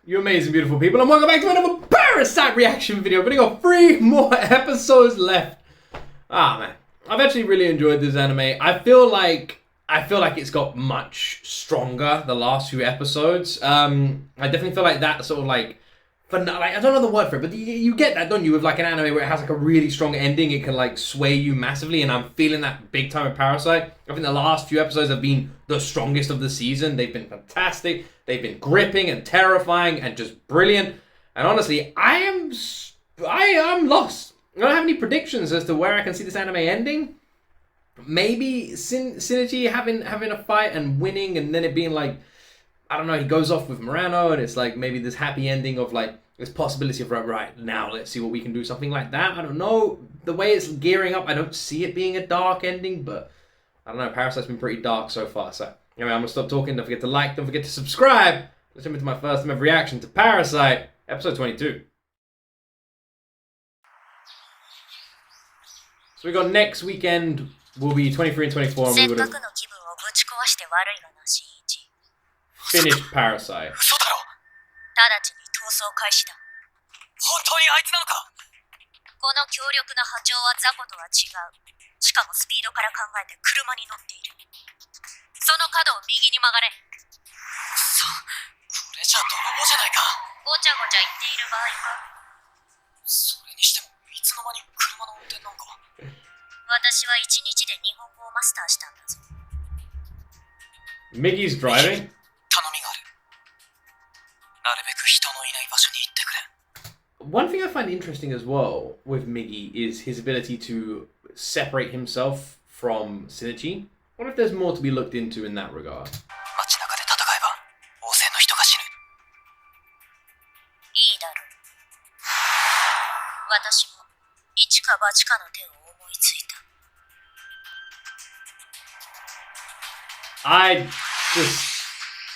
You amazing, beautiful people, and welcome back to another Parasyte reaction video. We've only got 3 more episodes left. Ah, man. I've actually really enjoyed this anime. I feel like it's got much stronger the last few episodes. I definitely feel like that sort of like I don't know the word for it, but you get that, don't you? With like an anime where it has like a really strong ending, it can like sway you massively, and I'm feeling that big time with Parasyte. I think the last few episodes have been the strongest of the season. They've been fantastic. They've been gripping and terrifying and just brilliant. And honestly, I am lost. I don't have any predictions as to where I can see this anime ending. Maybe Synergy having a fight and winning, and then it being like, I don't know, he goes off with Murano, and it's like maybe this happy ending of like this possibility of right now, let's see what we can do, something like that. I don't know. The way it's gearing up, I don't see it being a dark ending, but I don't know. Parasyte's been pretty dark so far. So anyway, I'm gonna stop talking. Don't forget to like. Don't forget to subscribe. Let's jump into my first ever reaction to Parasyte, episode 22. So we got next weekend will be 23 and 24, and we would have finished Parasyte. 直ちに逃走開始だ。本当にあいつなのか？この強力な波長は雑魚とは違う。しかもスピードから考えて車に乗っている。その角を右に曲がれ。そ、これじゃ泥棒じゃないか。ごちゃごちゃ言っている場合か。それにしてもいつの間に車の運転なんか。私は1日で日本語をマスターしたんだぞ。Migi's driving? 頼みがある。なるべく人のいない場所に行ってくれ。One thing I find interesting as well with Migi is his ability to separate himself from Synergy. I wonder if there's more to be looked into in that regard. 街中で戦えば大勢の人が死ぬ。いいだろう。私も一か八かの手を思いついた。I just,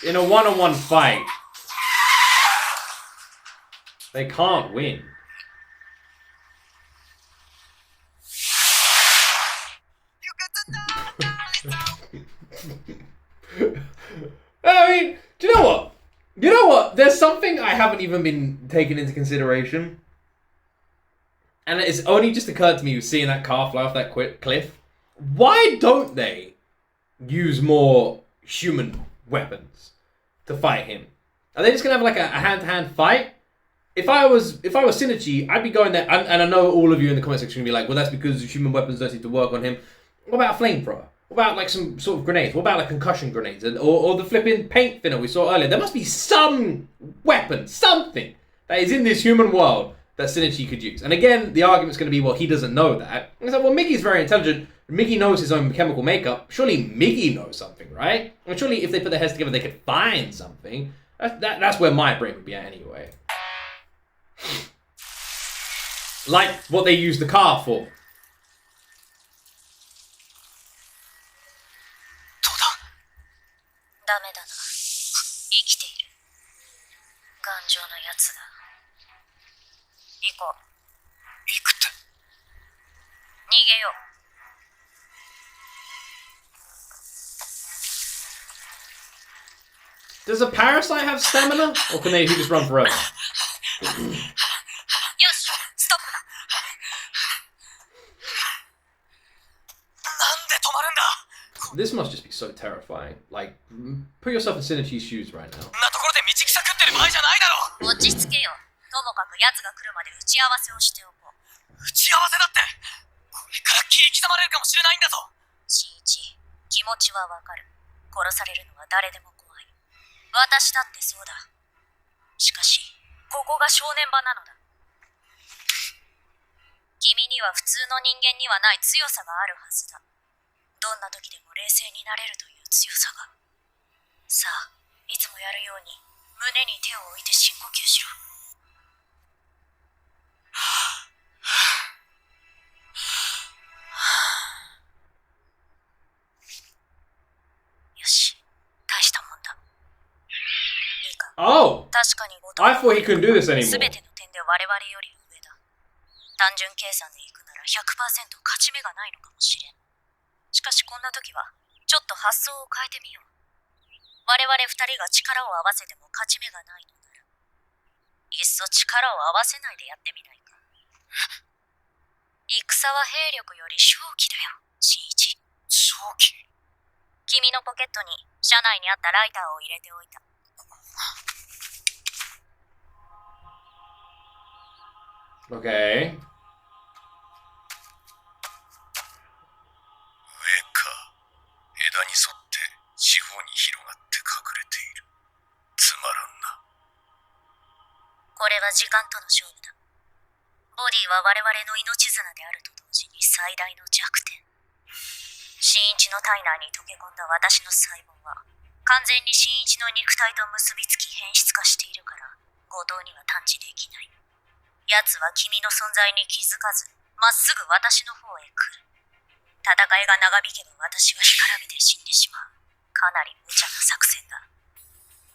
in a one-on-one fight, they can't win. I mean, do you know what? You know what? There's something I haven't even been taking into consideration. And it's only just occurred to me seeing that car fly off that cliff. Why don't they use more human weapons to fight him? Are they just gonna have like a hand-to-hand fight? If I was Synergy, I'd be going there, and I know all of you in the comment section are gonna be like, well, that's because human weapons don't seem to work on him. What about a flamethrower? What about like some sort of grenades? What about like concussion grenades? Or the flipping paint thinner we saw earlier? There must be some weapon, something that is in this human world that Synergy could use. And again, the argument's going to be, well, he doesn't know that. And it's like, well, Migi's very intelligent. Migi knows his own chemical makeup. Surely Migi knows something, right? And surely if they put their heads together, they could find something. That's where my brain would be at anyway. Like what they use the car for. ダメだな。生きている。頑丈なやつだ。行こう。行くって。逃げよう。Does a Parasyte have stamina? Or can he just run forever? よし、ストップだ。なんで止まるんだ。 This must just be so terrifying. Like, put yourself in Synergy's shoes right now. こんなところで道草食ってる場合じゃないだろ。落ち着けよ。ともかく奴が来るまで打ち合わせをしておこう。打ち合わせだって。これから切り刻まれるかもしれないんだぞ。新一、気持ちはわかる。殺されるのは誰でも怖い。私だってそうだ。しかし、ここが正念場なのだ。君には普通の人間にはない強さがあるはずだ。どんな時でも冷静になれるという強さが。さあ、いつもやるように胸に手を置いて深呼吸しろ。よし、大したもんだ。いいか。Oh! 確かにI thought he couldn't do this anymore. すべての点で我々より上だ。単純計算でいくなら 100% 勝ち目がないのかもしれん。しかしこんな時はちょっと発想を変えてみよう。我々二人が力を合わせても勝ち目がないのなら、いっそ力を合わせないでやってみないか。戦は兵力より正気だよ、新一。正気？君のポケットに車内にあったライターを入れておいた。Okay. 上か。枝に沿って四方に広がって隠れている。つまらんな。これは時間との勝負だ。ボディは我々の命綱であると同時に最大の弱点。新一の体内に溶け込んだ私の細胞は完全に新一の肉体と結びつき変質化しているから後藤には探知できない。奴は君の存在に気づかずまっすぐ私の方へ来る。戦いが長引けば私は干からびで死んでしまう。かなり無茶な作戦だ。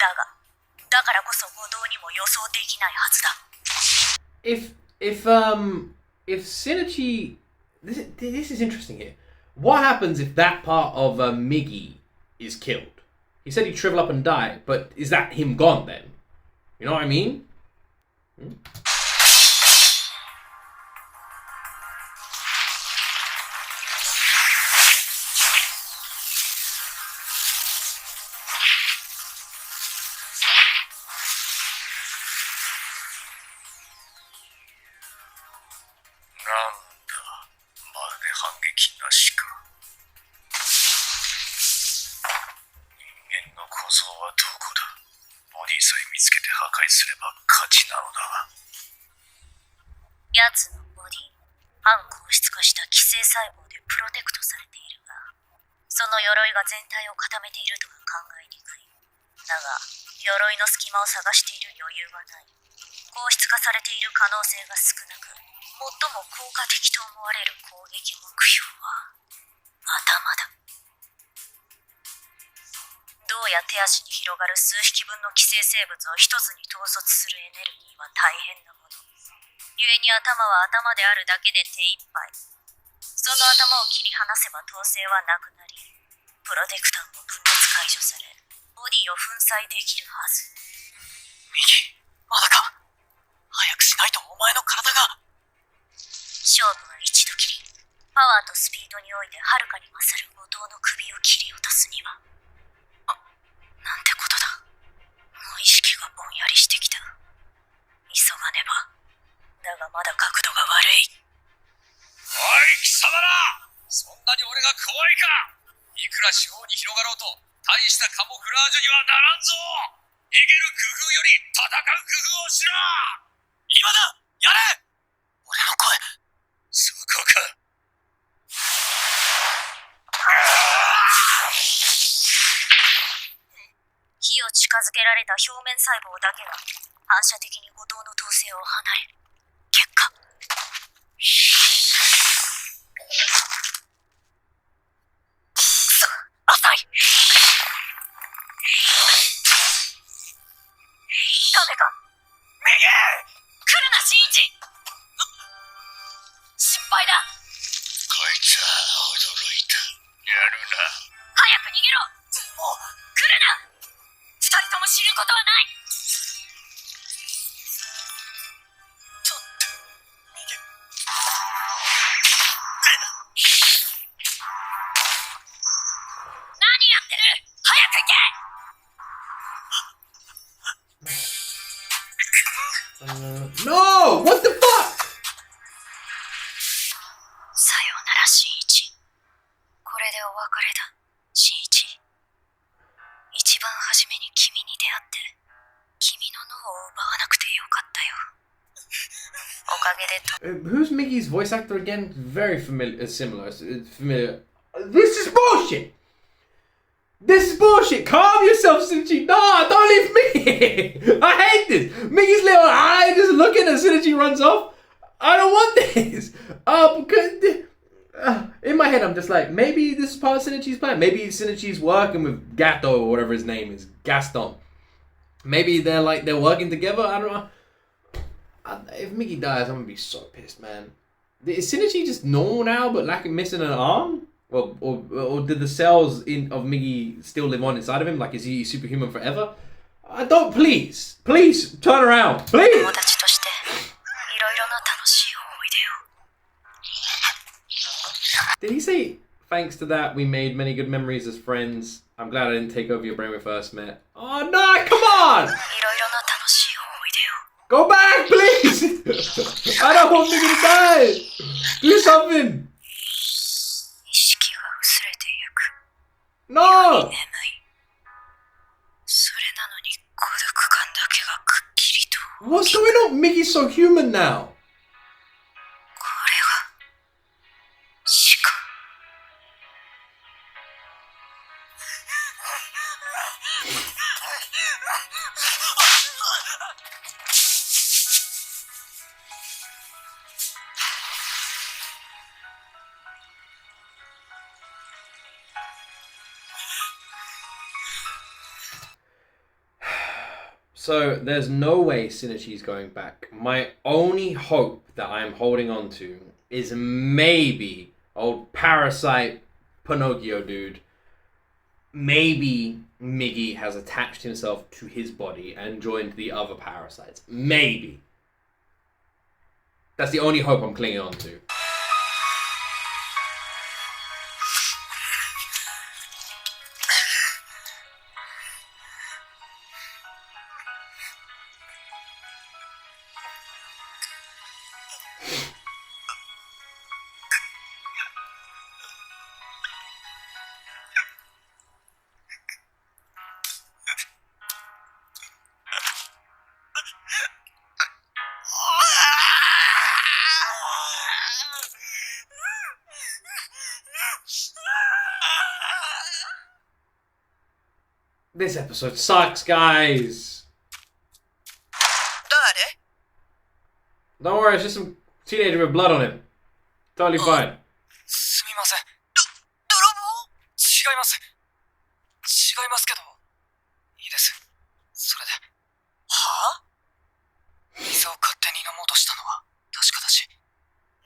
だからこそ後藤にも予想できないはずだ。If Synergy, this is interesting here. What happens if that part of Migi is killed? He said he'd shrivel up and die, but is that him gone then? You know what I mean? Hmm? なんだ、まるで反撃なしか。人間の小僧はどこだ。ボディさえ見つけて破壊すれば勝ちなのだが。奴のボディ、反硬質化した寄生細胞でプロテクトされているが、その鎧が全体を固めているとは考えにくい。だが、鎧の隙間を探している余裕はない。硬質化されている可能性が少なく、最も効果的と思われる攻撃目標は頭だ。胴や手足に広がる数匹分の寄生生物を一つに統率するエネルギーは大変なもの。故に頭は頭であるだけで手一杯。その頭を切り離せば統制はなくなり、プロテクターも分裂解除され、ボディを粉砕できるはず。ミギ、まだか。早くしないとお前の体が。勝負は一度きり。パワーとスピードにおいてはるかに勝る後藤の首を切り落とすには。なんてことだ。もう意識がぼんやりしてきた。急がねば。だがまだ角度が悪い。おい、貴様ら！そんなに俺が怖いか！いくら四方に広がろうと、大したカモフラージュにはならんぞ！逃げる工夫より戦う工夫をしろ！今だ！やれ！俺の声、そこか。火を近づけられた表面細胞だけが反射的に後藤の統制を離れ、結果くそ、浅い。ダメか。右！来るな、新一。失敗だ。こいつは驚いた。やるな。早く逃げろ。もう来るな。二人とも知ることはない。ちょっと逃げ。何やってる。早く行け。No! What the fuck? さようなら、新一。これでお別れだ、新一。一番初めに君に出会って、君の脳を奪わなくてよかったよ。おかげで。Who's Migi's voice actor again? Very familiar, similar. It's familiar. This is bullshit! This is bullshit! Calm yourself, Synergy! No, don't leave me! I hate this! Migi's little eye just looking as Synergy runs off. I don't want this! Because in my head, I'm just like, maybe this is part of Synergy's plan. Maybe Synergy's working with Gato or whatever his name is. Gaston. Maybe they're working together. I don't know. If Migi dies, I'm gonna be so pissed, man. Is Synergy just normal now, but missing an arm? Or did the cells of Migi still live on inside of him? Like, is he superhuman forever? Don't, please turn around, please. 友達としていろいろな楽しい思い出を。 Did he say thanks to that we made many good memories as friends? I'm glad I didn't take over your brain when we first met. Oh no, come on! いろいろな楽しい思い出を。 Go back, please! I don't want Migi to die! Do something! 意識が薄れてゆく。 No! 眠い。それなのに孤独感だけがくっきりと。 What's going on? Migi's so human now. これが死か。 So there's no way Synergy's going back. My only hope that I'm holding on to is maybe old Parasyte Pinocchio dude. Maybe Migi has attached himself to his body and joined the other parasites. Maybe. That's the only hope I'm clinging on to. This episode sucks, guys. 誰？ Don't worry, it's just some teenager with blood on him. Totally fine. すみません。泥棒？違います。違いますけど、いいです。それで。はぁ？水を勝手に飲もうとしたのは確かだし。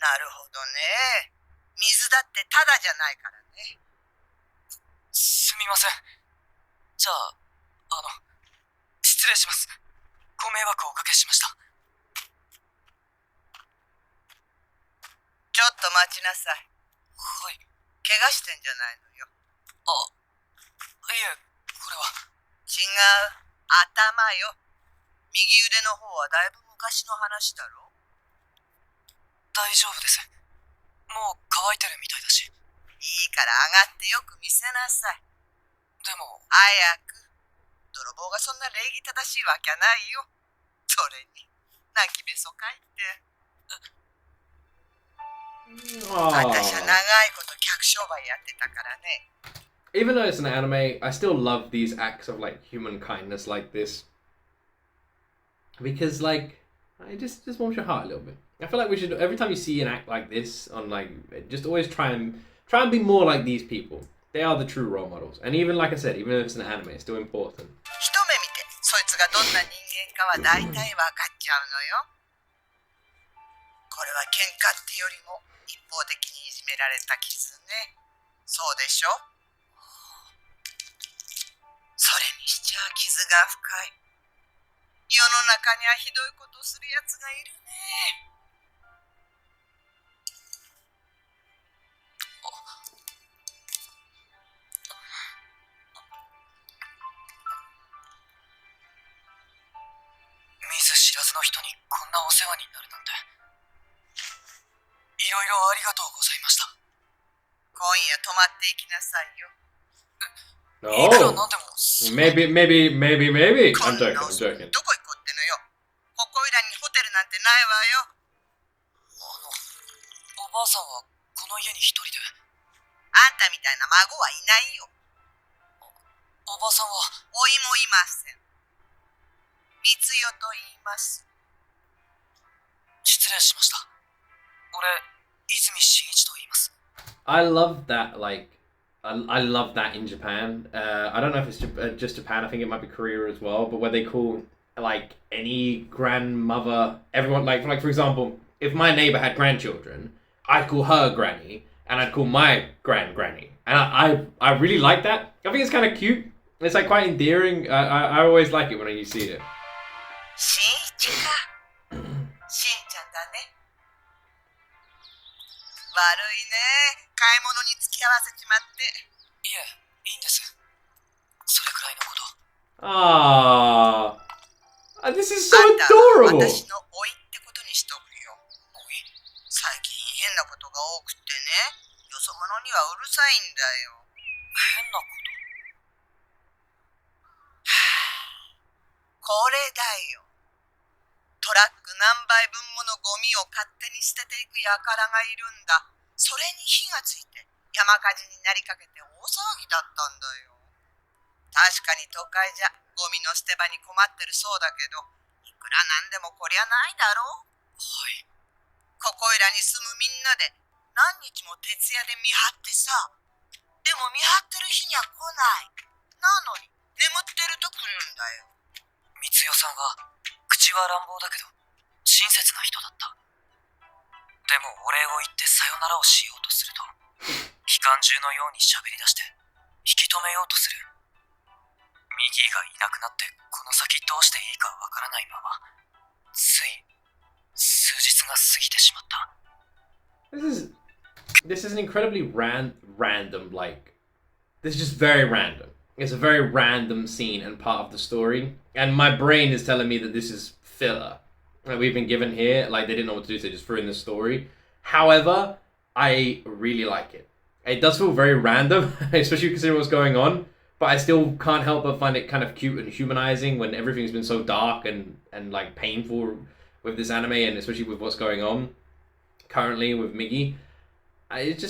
なるほどね。水だってタダじゃないからね。すみません。じゃあ、失礼します。ご迷惑をおかけしました。ちょっと待ちなさい。はい。怪我してんじゃないのよ。いえ、これは。違う。頭よ。右腕の方はだいぶ昔の話だろ。大丈夫です。もう乾いてるみたいだし。いいから上がってよく見せなさい。でも、早く。泥棒がそんな礼儀正しいわけないよ。それに、泣きべそかいて。私は長いこと客商売やってたからね。Even though it's an anime, I still love these acts of like human kindness like this. Because like, it just warms your heart a little bit. I feel like we should, every time you see an act like this on like, just always try and be more like these people. They are the true role models. And even like I said, even if it's an anime, it's still important. 一目見て、そいつがどんな人間かは大体わかっちゃうのよ。これは喧嘩ってよりも一方的にいじめられた傷ね。そうでしょ？それにしちゃ傷が深い。世の中にはひどいことをするやつがいるね。見ず知らずの人にこんなお世話になるなんて。いろいろありがとうございました。今夜泊まっていきなさいよ。いくらなんでも。Maybe. I'm joking. どこ行こうってのよ。ここいらにホテルなんてないわよ。おばあさんはこの家に一人で。あんたみたいな孫はいないよ。おばあさんは。おいもいません。みつよと言います。失礼しました。俺、泉真一と言います。I love that, like, I love that in Japan. I don't know if it's just Japan, I think it might be Korea as well, but where they call, like, any grandmother, everyone, like for example, if my neighbor had grandchildren, I'd call her granny, and I'd call my granny. And I really like that. I think it's kind of cute. It's like quite endearing. I always like it when you see it. しんいちか。しんちゃんだね。悪いね。買い物に付き合わせちまって。いえ、いいんです。それくらいのこと。This is so あんたは adorable. 私の甥いってことにしとくよ。おい、最近変なことが多くてね。よそ者にはうるさいんだよ。変なこと。これだよ。トラック何杯分ものゴミを勝手に捨てていく輩がいるんだ。それに火がついて山火事になりかけて大騒ぎだったんだよ。確かに都会じゃゴミの捨て場に困ってるそうだけど、いくらなんでもこりゃないだろう。はい。ここいらに住むみんなで何日も徹夜で見張ってさ。でも見張ってる日には来ない。なのに眠ってると来るんだよ。光代さんは口は乱暴だけど親切な人だった。でもお礼を言ってさよならをしようとすると機関銃のように喋り出して引き止めようとする。ミギーがいなくなってこの先どうしていいかわからないままつい数日が過ぎてしまった。This is an incredibly random, like, this is just very random. It's a very random scene and part of the story. And my brain is telling me that this is filler. Like we've been given here, like they didn't know what to do, so they just threw in the story. However, I really like it. It does feel very random, especially considering what's going on. But I still can't help but find it kind of cute and humanizing when everything's been so dark and like painful with this anime, and especially with what's going on currently with Migi. It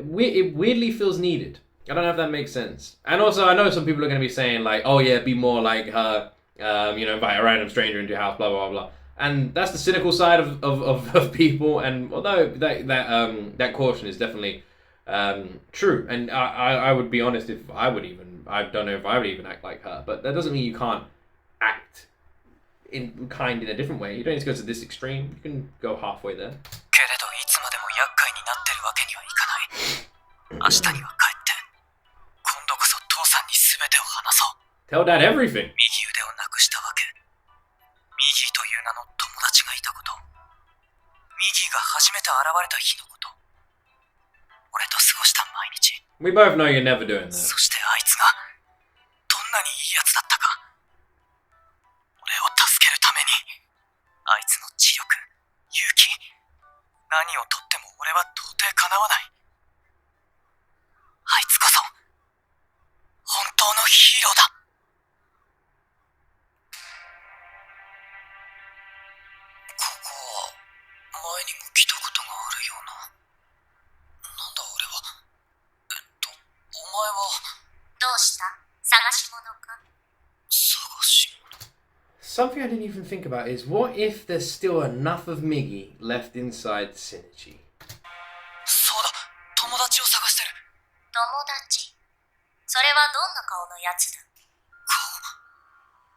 weirdly feels needed. I don't know if that makes sense. And also, I know some people are going to be saying like, "Oh yeah, be more like her." Invite a random stranger into your house, blah blah blah. And that's the cynical side of people. And although that caution is definitely true, and I would be honest if I don't know if I would even act like her. But that doesn't mean you can't act in a different way. You don't need to go to this extreme. You can go halfway there. けれどいつまでも厄介になってるわけにはいかない。明日には帰って今度こそ父さんに全てを話そう。 Tell Dad everything. 右腕をなくしたわけ。ミギーという名の友達がいたこと。ミギーが初めて現れた日のこと。俺と過ごした毎日。 We both know you're never doing that. そしてあいつがどんなにいいやつだったか。俺を助けるために。あいつの知力、勇気、何をとっても俺は到底かなわない。あいつこそ本当のヒーローだ。ここは前にも来たことがあるような。なんだ俺は。お前は。どうした？探し物か？探し物。 Something I didn't even think about is what if there's still enough of Migi left inside Synergy? そうだ、友達を探してる。友達？それはどんな顔のやつだ？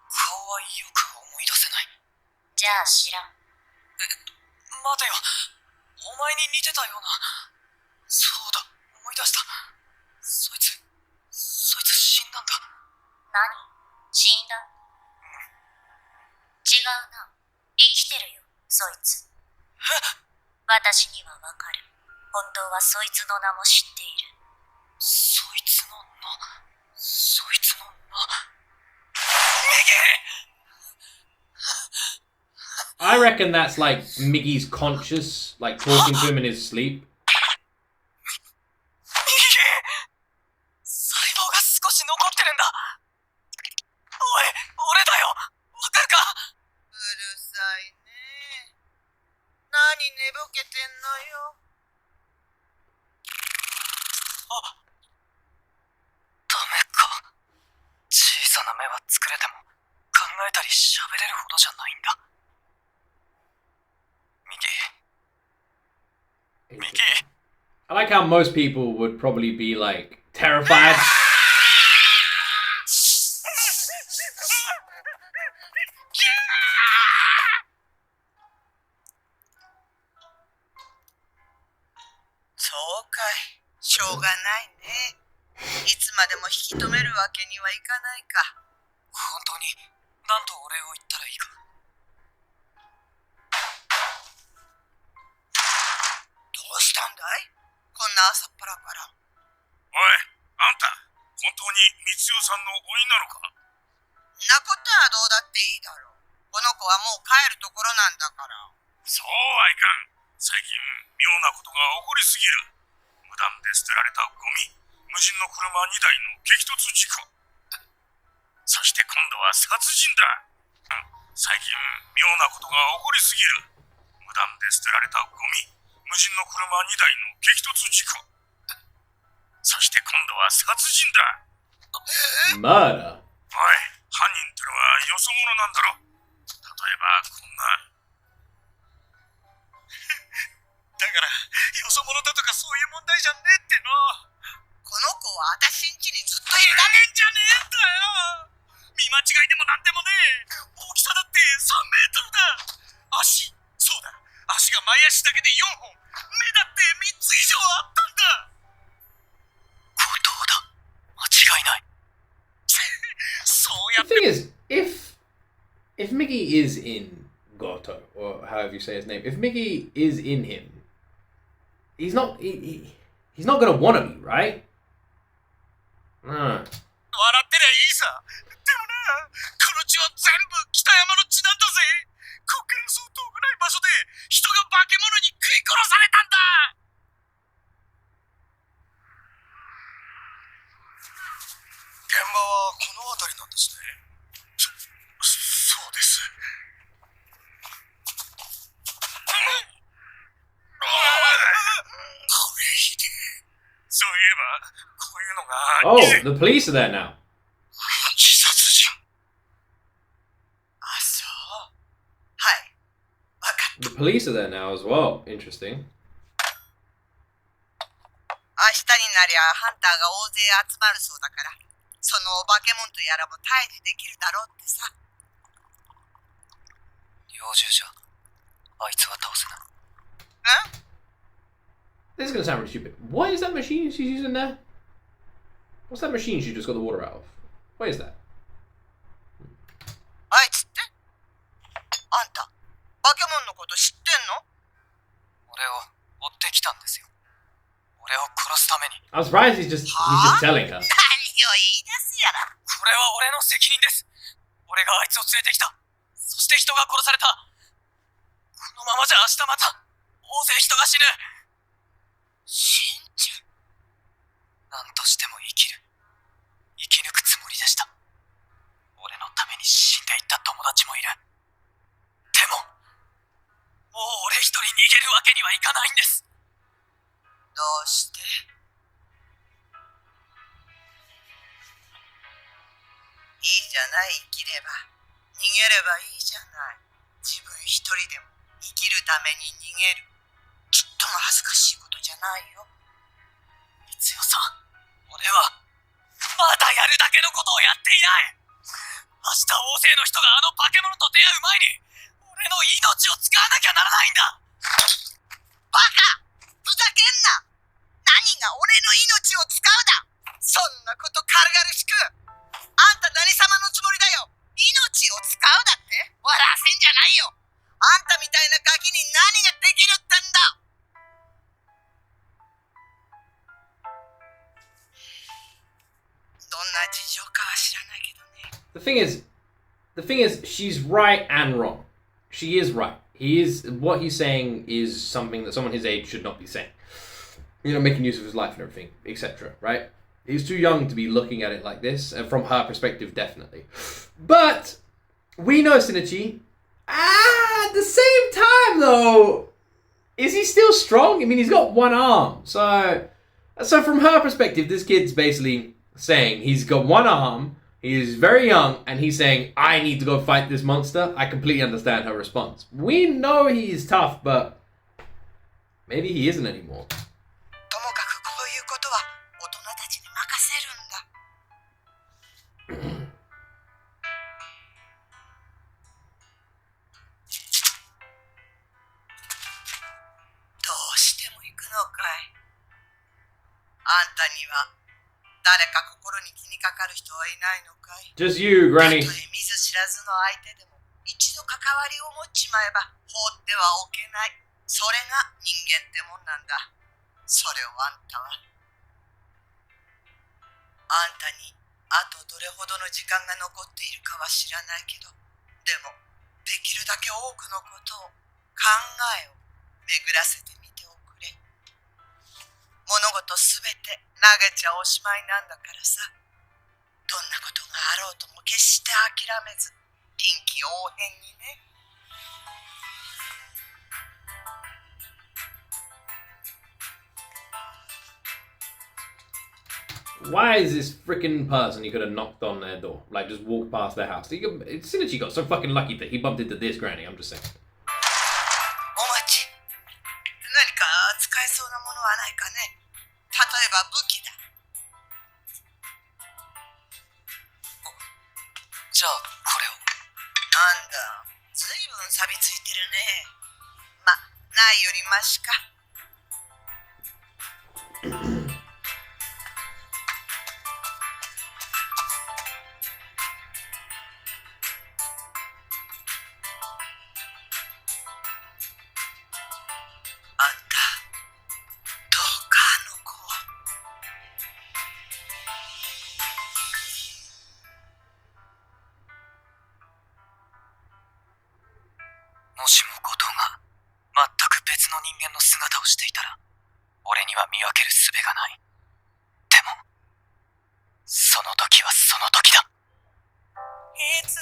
顔はよく思い出せない。じゃあ知らん。待てよ、お前に似てたような。そうだ、思い出した。そいつ死んだんだ。何？死んだ？違うな。生きてるよ、そいつ。私にはわかる。本当はそいつの名も知っている。そいつの名。ミギー！ I reckon that's like Miggy's conscious, like talking to him in his sleep. ミギー！細胞が少し残ってるんだ。俺だよ。わかるか？うるさいね。何寝ぼけてんのよ。あ、ダメか。小さな目は作れても考えたり喋れるほどじゃないんだ。ミギー。 I like how most people would probably be like terrified. そうかい。しょうがないね。いつまでも引き止めるわけにはいないか。本当に何とお礼を言ったらいいか。どうしたんだい、こんな朝っぱらから。おい、あんた、本当に光代さんのおいなのか？んなことはどうだっていいだろう。この子はもう帰るところなんだから。そうはいかん。最近妙なことが起こりすぎる。無断で捨てられたゴミ、無人の車2台の激突事故、そして今度は殺人だ。最近妙なことが起こりすぎる。無断で捨てられたゴミ、無人の車2台の激突事故、そして今度は殺人だ。Murder. おい、犯人ってのはよそ者なんだろ。例えばこんな。だからよそ者だとかそういう問題じゃねえっての。この子は私ん家にずっといいられらねえんじゃねえんだよ。見間違いでもなんでもねえ。大きさだって3メートルだ。足、そうだ、足が前足だけで4本、目だって3つ以上あったんだ。強盗だ、間違いない。そうや The って thing is, if Migi is in G.O.T, or however you say his name, if Migi is in him, he's not gonna wanna be, right? 笑ってりゃいいさ。でもな、この血は全部北山の血なんだぜ。こっからそう遠くない場所で人が化け物に食い殺されたんだ。現場はこの辺りなんですね。そうです。これひでえ。そういえばこういうのが Oh, the police are there now. 自殺じゃん。あ、そう。はい。わかった。 The police are there now as well. Interesting. 明日になりゃハンターが大勢集まるそうだから、そのお化け物とやらも退治できるだろうってさ。猟銃じゃあいつは倒せな。ん？ This is gonna sound really stupid. What is that machine she's using there? What's that machine she just got the water out of? What is that? あいつって？あんた、化け物のこと知ってんの？俺を追ってきたんですよ。俺を殺すために。 I'm surprised he's just telling her. 何を言い出すやら。これは俺の責任です。俺があいつを連れてきた。そして人が殺された。このままじゃ明日また大勢人が死ぬ。死んじゃう。何としても生きる。生き抜くつもりでした。俺のために死んでいった友達もいる。でももう俺一人逃げるわけにはいかないんです。どうして？いいじゃない、生きれば。逃げればいいじゃない。自分一人でも生きるために逃げる。ちっとも恥ずかしいことじゃないよ。光代さん、俺はまだやるだけのことをやっていない。明日大勢の人があの化け物と出会う前に俺の命を使わなきゃならないんだ。バカ！ふざけんな！何が俺の命を使うだ！そんなこと軽々しく！あんた何様のつもりだよ！命を使うだって？笑わせんじゃないよ！あんたみたいなガキに何ができるってんだ！どんな事情かは知らないけどね。The thing is, she's right and wrong. She is right. What he's saying is something that someone his age should not be saying. You know, making use of his life and everything, etc. Right? He's too young to be looking at it like this, and from her perspective, definitely. But we know Shinichi. At the same time, though, is he still strong? I mean, he's got one arm. So from her perspective, this kid's basically saying he's got one arm, he is very young, and he's saying, I need to go fight this monster. I completely understand her response. We know he's tough, but maybe he isn't anymore. ともかくこういうことは大人たちに任せるんだ。どうしても行くのかい？あんたには誰か心に気にかかる人はいないのかい？ Just you, たと Granny. え見ず知らずの相手でも一度関わりを持っちまえば放ってはおけない。それが人間ってもんなんだ。それをあんたは。あんたにあとどれほどの時間が残っているかは知らないけど、でもできるだけ多くのことを考えを巡らせてみておくれ。物事すべて投げちゃおしまいなんだからさ。どんなことがあろうとも決して諦めず、臨機応変にね。Why is this freaking person he could have knocked on their door? Like, just walked past their house. Synergy got so fucking lucky that he bumped into this Granny, I'm just saying. お待ち。何か使えそうなものはないかね。例えば武器だ。じゃあこれを。なんだ、ずいぶん錆びついてるね。ま、ないよりマシか。あんた、どうかあの子を。もしも後藤が全く別の人間の姿をしていたら、俺には見分ける術がない。でも、その時はその時だ。いつ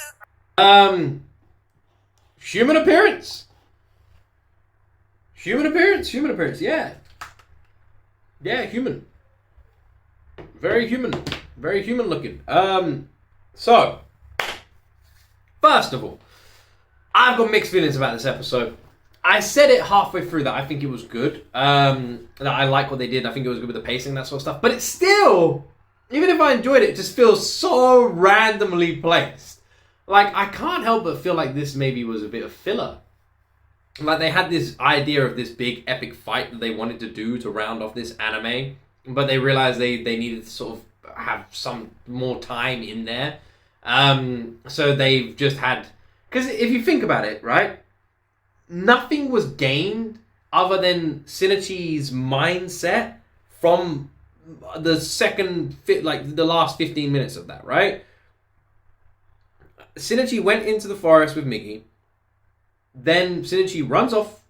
Human appearance. Human appearance, yeah. Yeah, human. Very human looking. So, first of all, I've got mixed feelings about this episode. I said it halfway through that I think it was good. That I like what they did. I think it was good with the pacing and that sort of stuff. But it's still, even if I enjoyed it, it just feels so randomly placed. Like, I can't help but feel like this maybe was a bit of filler. Like, they had this idea of this big epic fight that they wanted to do to round off this anime, but they realized they needed to sort of have some more time in there. So they've just had... Because if you think about it, right? Nothing was gained other than Shinichi's mindset from the the last 15 minutes of that, right? Shinichi went into the forest with Migi. Then Shinichi runs off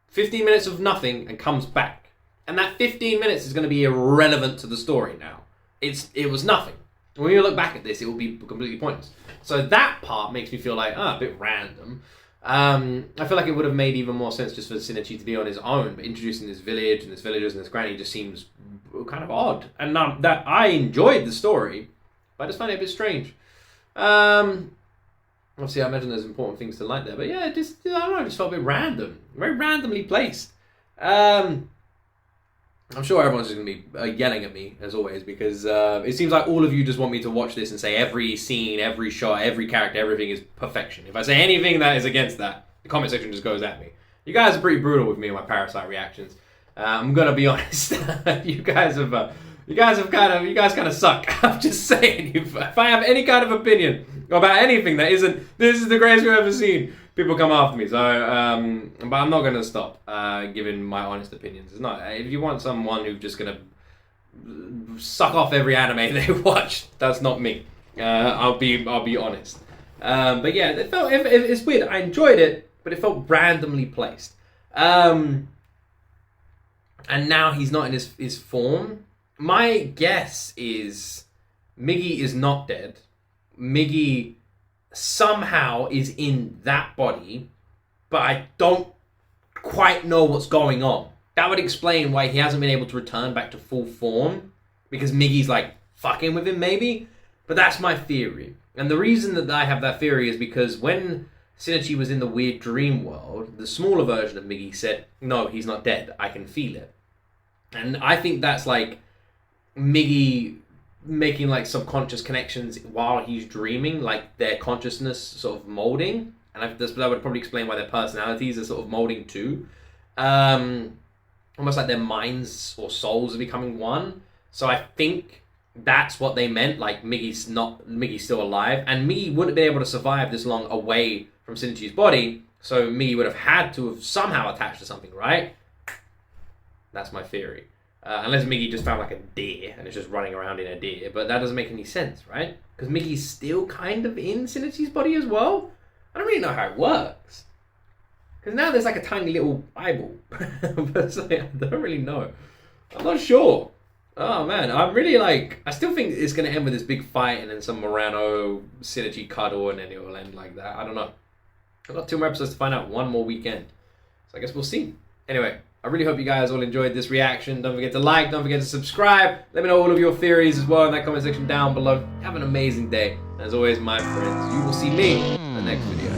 15 minutes of nothing and comes back. And that 15 minutes is going to be irrelevant to the story now. It was nothing. When you look back at this, it will be completely pointless. So that part makes me feel like, a bit random. I feel like it would have made even more sense just for Shinichi to be on his own, but introducing this village and this villagers and this granny just seems kind of odd. And that I enjoyed the story, but I just find it a bit strange. Obviously, I imagine there's important things to like there, but yeah, I don't know, it just felt a bit random, very randomly placed. I'm sure everyone's just going to be yelling at me, as always, because it seems like all of you just want me to watch this and say every scene, every shot, every character, everything is perfection. If I say anything that is against that, the comment section just goes at me. You guys are pretty brutal with me and my Parasyte reactions. I'm going to be honest. You guys kind of suck. I'm just saying, if I have any kind of opinion about anything that isn't, this is the greatest we've ever seen, people come after me. So, but I'm not going to stop giving my honest opinions. It's not. If you want someone who's just going to suck off every anime they watch, that's not me. I'll be honest. But yeah, it's weird. I enjoyed it, but it felt randomly placed. And now he's not in his form. My guess is Migi is not dead. Migi somehow is in that body, but I don't quite know what's going on. That would explain why he hasn't been able to return back to full form, because Migi's like fucking with him maybe. But that's my theory. And the reason that I have that theory is because when Shinichi was in the weird dream world, the smaller version of Migi said, no, he's not dead, I can feel it. And I think that's like Migi making like subconscious connections while he's dreaming, like their consciousness sort of molding, and that would probably explain why their personalities are sort of molding too. Almost like their minds or souls are becoming one. So I think that's what they meant. Like Migi's still alive, and Migi wouldn't have been able to survive this long away from Shinichi's body. So Migi would have had to have somehow attached to something, right? That's my theory. Unless Migi just found like a deer and is just running around in a deer, but that doesn't make any sense, right? Because Migi's still kind of in Shinichi's body as well. I don't really know how it works. Because now there's like a tiny little eyeball. But it's like, I don't really know. I'm not sure. Oh man, I'm really like, I still think it's going to end with this big fight and then some Morano Shinichi cuddle and then it will end like that. I don't know. I've got 2 more episodes to find out, 1 more weekend. So I guess we'll see. Anyway, I really hope you guys all enjoyed this reaction. Don't forget to like, don't forget to subscribe. Let me know all of your theories as well in that comment section down below. Have an amazing day. As always, my friends, you will see me in the next video.